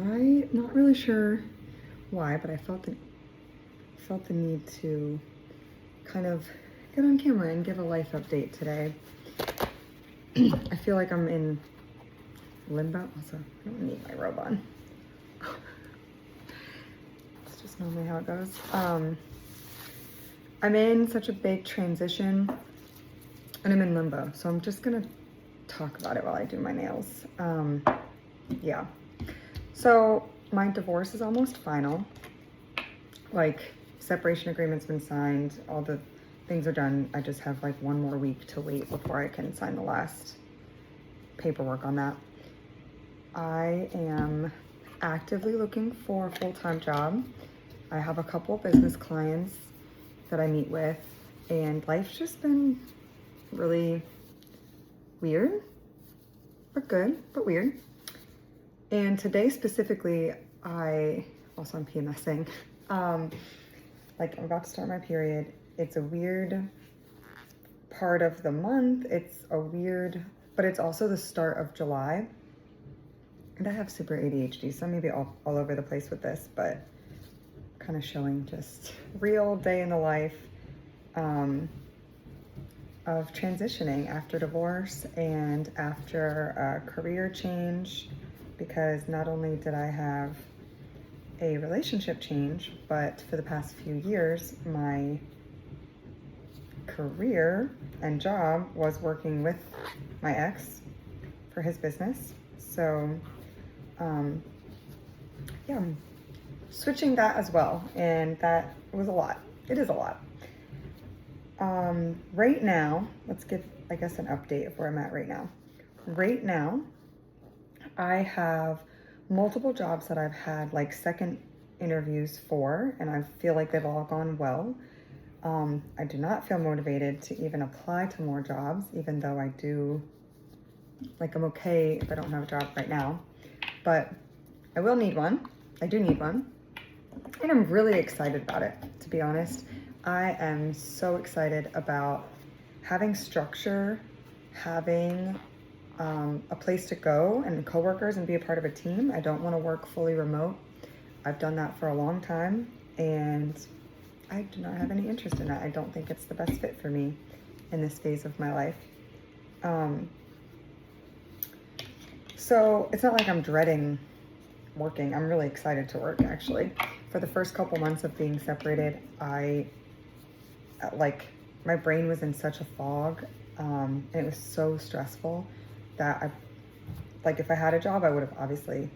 I'm not really sure why, but I felt the need to kind of get on camera and give a life update today. I feel like I'm in limbo. Also, I don't need my robe on. It's just normally how it goes. I'm in such a big transition and I'm in limbo. So I'm just gonna talk about it while I do my nails. Yeah. So my divorce is almost final. Like, separation agreement's been signed, all the things are done. I just have like one more week to wait before I can sign the last paperwork on that. I am actively looking for a full-time job. I have a couple business clients that I meet with, and life's just been really weird, but good, but weird. And today specifically, I'm PMSing. Like, I'm about to start my period. It's a weird part of the month. But it's also the start of July. And I have super ADHD, so I may be all over the place with this, but kind of showing just real day in the life of transitioning after divorce and after a career change, because not only did I have a relationship change, but for the past few years, my career and job was working with my ex for his business. So, yeah, I'm switching that as well. And that was a lot. It is a lot. Right now, let's give, I guess, an update of where I'm at right now. Right now, I have multiple jobs that I've had like second interviews for, and I feel like they've all gone well. I do not feel motivated to even apply to more jobs, even though I do, like, I'm okay if I don't have a job right now, but I will need one. I do need one, and I'm really excited about it, to be honest. I am so excited about having structure, having a place to go and coworkers and be a part of a team. I don't want to work fully remote. I've done that for a long time, and I do not have any interest in that. I don't think it's the best fit for me in this phase of my life. So it's not like I'm dreading working. I'm really excited to work, actually. For the first couple months of being separated, my brain was in such a fog, and it was so stressful that if I had a job, I would have obviously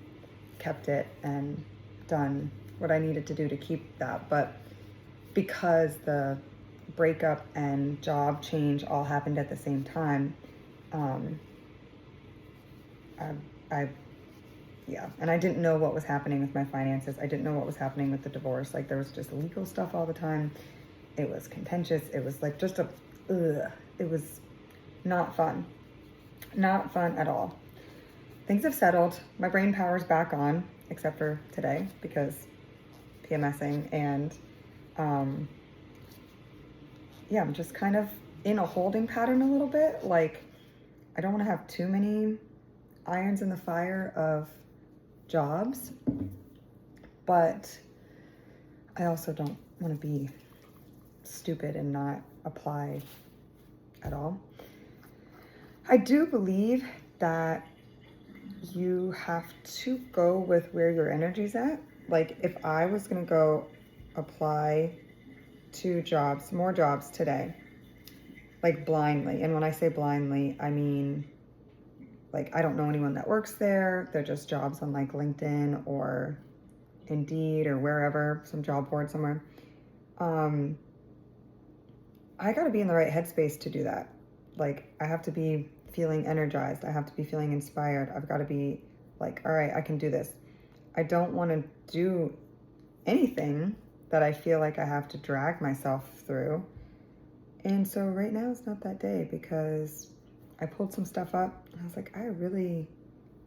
kept it and done what I needed to do to keep that. But because the breakup and job change all happened at the same time, and I didn't know what was happening with my finances. I didn't know what was happening with the divorce. Like, there was just legal stuff all the time. It was contentious. It was like just it was not fun. Not fun at all. Things have settled. My brain power's back on, except for today because PMSing, and yeah, I'm just kind of in a holding pattern a little bit. Like, I don't want to have too many irons in the fire of jobs, but I also don't want to be stupid and not apply at all. I do believe that you have to go with where your energy's at. Like, if I was gonna go apply to jobs, more jobs today, like blindly, and when I say blindly, I mean, like, I don't know anyone that works there. They're just jobs on like LinkedIn or Indeed or wherever, some job board somewhere. I gotta be in the right headspace to do that. Like, I have to be feeling energized. I have to be feeling inspired. I've got to be like, all right, I can do this. I don't want to do anything that I feel like I have to drag myself through. And so right now it's not that day, because I pulled some stuff up and I was like, I really,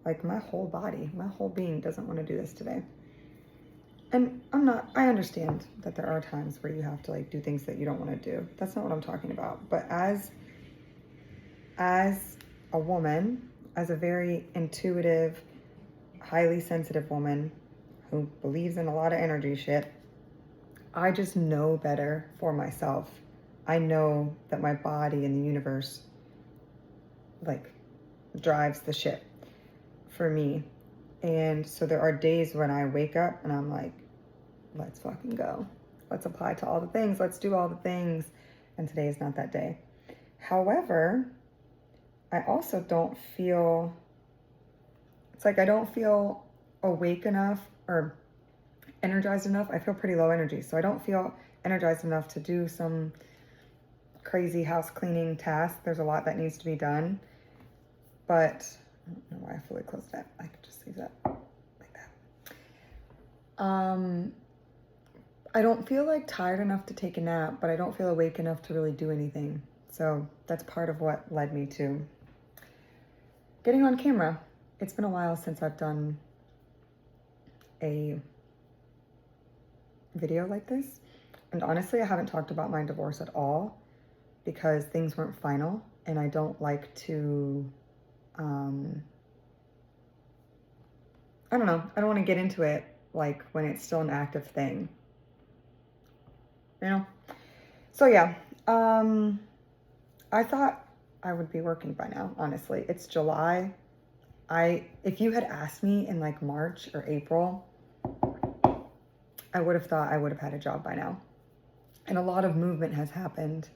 like, my whole body, my whole being doesn't want to do this today. And I understand that there are times where you have to like do things that you don't want to do. That's not what I'm talking about. But as a woman, as a very intuitive, highly sensitive woman who believes in a lot of energy shit, I just know better for myself. I know that my body and the universe like drives the shit for me. And so there are days when I wake up and I'm like, let's fucking go. Let's apply to all the things. Let's do all the things. And today is not that day. However, I also don't feel, it's like I don't feel awake enough or energized enough. I feel pretty low energy. So I don't feel energized enough to do some crazy house cleaning task. There's a lot that needs to be done. But I don't know why I fully closed that. I could just leave that like that. I don't feel like tired enough to take a nap, but I don't feel awake enough to really do anything. So that's part of what led me to getting on camera. It's been a while since I've done a video like this. And honestly, I haven't talked about my divorce at all because things weren't final and I don't like to, I don't know. I don't want to get into it like when it's still an active thing, you know? So yeah, I thought I would be working by now, honestly. It's July. If you had asked me in like March or April, I would have thought I would have had a job by now. And a lot of movement has happened,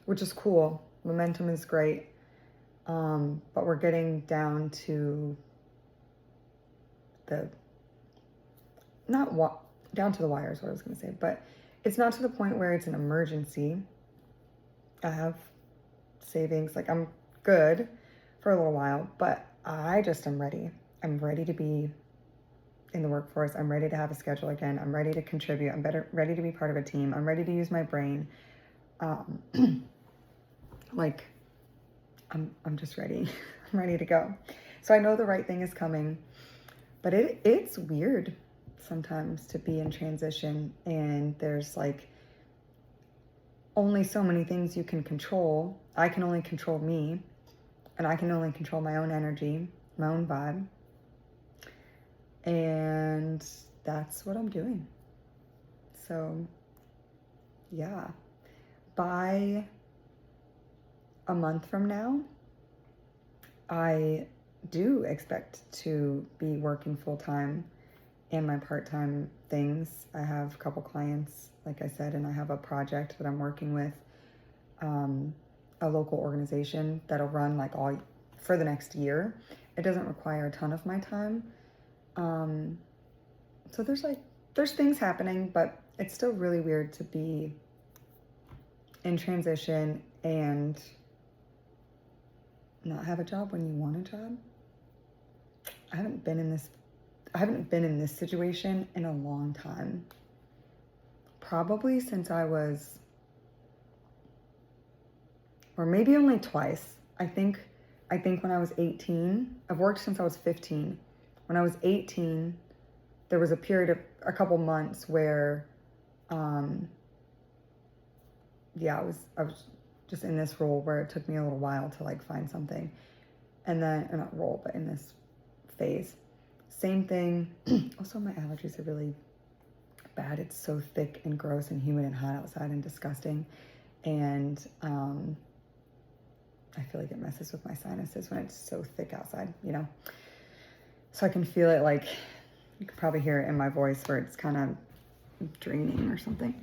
which is cool. Momentum is great. But we're getting down to down to the wire is what I was going to say, but it's not to the point where it's an emergency. I have savings, like I'm good for a little while, but I just am ready. I'm ready to be in the workforce. I'm ready to have a schedule again. I'm ready to contribute. I'm ready to be part of a team. I'm ready to use my brain. Like I'm just ready. I'm ready to go. So I know the right thing is coming, but it's weird sometimes to be in transition and there's like only so many things you can control. I can only control me and I can only control my own energy, my own vibe. And that's what I'm doing. So yeah, by a month from now, I do expect to be working full-time and my part-time things. I have a couple clients, like I said, and I have a project that I'm working with a local organization that'll run like all for the next year. It doesn't require a ton of my time. So there's things happening, but it's still really weird to be in transition and not have a job when you want a job. I haven't been in this situation in a long time. Probably since I was, or maybe only twice. I think when I was 18, I've worked since I was 15. When I was 18, there was a period of a couple months where, I was just in this role where it took me a little while to like find something. And then, or not role, but in this phase. Same thing. Also, my allergies are really bad. It's so thick and gross and humid and hot outside and disgusting. And I feel like it messes with my sinuses when it's so thick outside, you know? So I can feel it, like, you can probably hear it in my voice where it's kind of draining or something.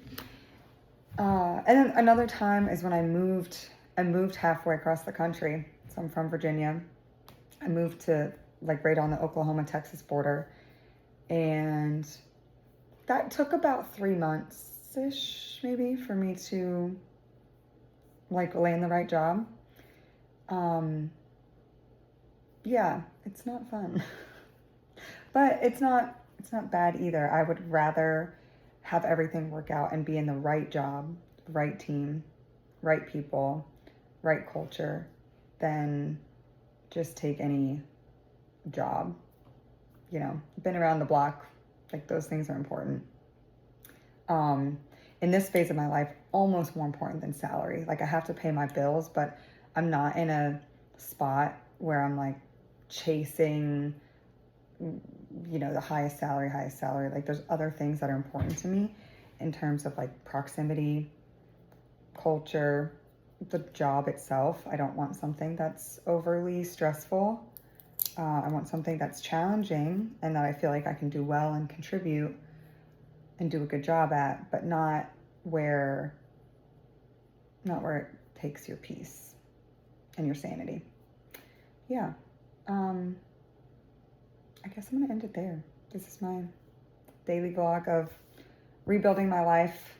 And then another time is when I moved halfway across the country. So I'm from Virginia. I moved to like right on the Oklahoma-Texas border. And that took about 3 months-ish maybe for me to like land the right job. Yeah, it's not fun. But it's not bad either. I would rather have everything work out and be in the right job, right team, right people, right culture than just take any job. You know, been around the block, like those things are important. In this phase of my life, almost more important than salary. Like I have to pay my bills, but I'm not in a spot where I'm like chasing you know, the highest salary. Like there's other things that are important to me in terms of like proximity, culture, the job itself. I don't want something that's overly stressful. I want something that's challenging and that I feel like I can do well and contribute and do a good job at, but not where it takes your peace and your sanity. Yeah. I guess I'm gonna end it there. This is my daily vlog of rebuilding my life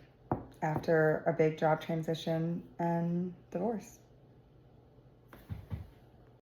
after a big job transition and divorce.